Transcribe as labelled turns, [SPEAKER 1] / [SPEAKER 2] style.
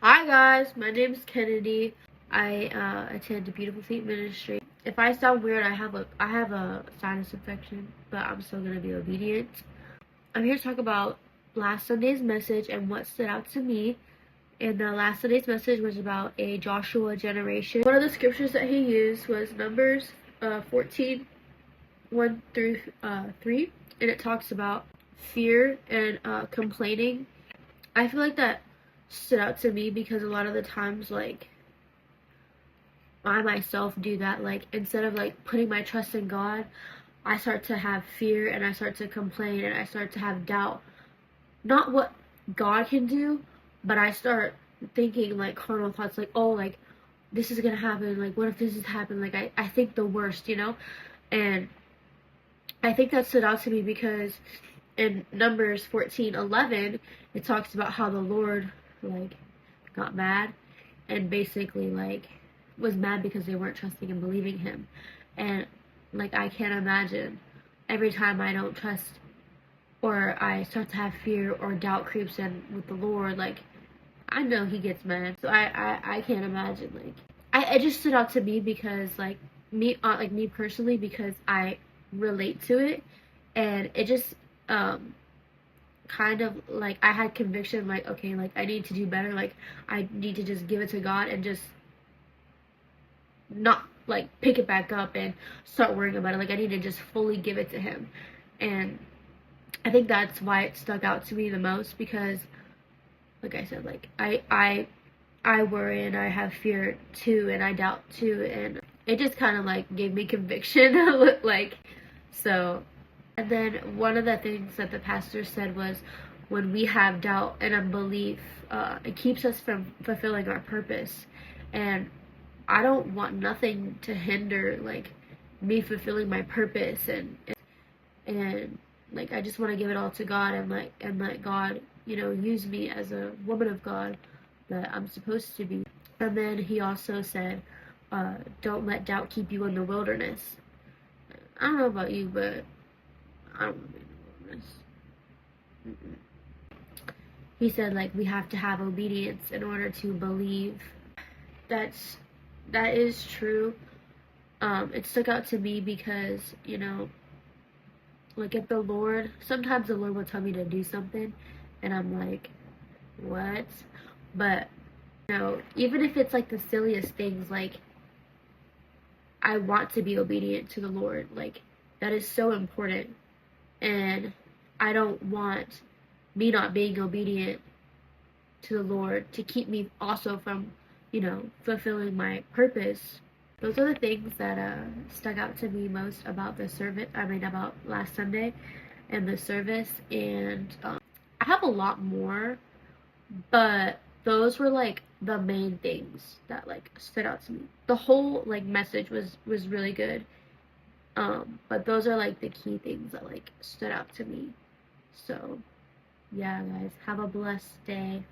[SPEAKER 1] Hi guys, my name is Kennedy. I attend the Beautiful Feet Ministry. If I sound weird, I have a sinus infection, but I'm still gonna be obedient. I'm here to talk about last Sunday's message and what stood out to me. And the last Sunday's message was about a Joshua generation. One of the scriptures that he used was Numbers 14, 1 through 3, and it talks about fear and complaining. I feel like that stood out to me because a lot of the times, like, I myself do that. Like, instead of like putting my trust in God, I start to have fear and I start to complain and I start to have doubt. Not what God can do, but I start thinking like carnal thoughts, like, oh, like this is gonna happen, like what if this has happened, like I think the worst. And I think that stood out to me because in Numbers 14:11 it talks about how the Lord like got mad and basically like was mad because they weren't trusting and believing him. And like I can't imagine every time I don't trust or I start to have fear or doubt creeps in with the Lord, like I know he gets mad. So I can't imagine, like it just stood out to me because like me personally, because I relate to it. And it just kind of like I had conviction, like okay, like I need to do better, like I need to just give it to God and just not like pick it back up and start worrying about it. Like I need to just fully give it to him. And I think that's why it stuck out to me the most, because like I said, like I worry and I have fear too and I doubt too, and it just kind of like gave me conviction. Like, so. And then one of the things that the pastor said was, when we have doubt and unbelief, it keeps us from fulfilling our purpose. And I don't want nothing to hinder like me fulfilling my purpose, and like I just want to give it all to God and let God, use me as a woman of God that I'm supposed to be. And then he also said, don't let doubt keep you in the wilderness. I don't know about you, but I don't want to be in the wilderness. He said like we have to have obedience in order to believe. That is true. It stuck out to me because, like if the Lord, sometimes the Lord will tell me to do something and I'm like, what? But even if it's like the silliest things, like I want to be obedient to the Lord. Like that is so important. And I don't want me not being obedient to the Lord to keep me also from, fulfilling my purpose. Those are the things that stuck out to me most about the service. I mean, about last Sunday and the service. And I have a lot more, but those were like the main things that like stood out to me. The whole like message was really good. But those are like the key things that like stood out to me. So yeah, guys, have a blessed day.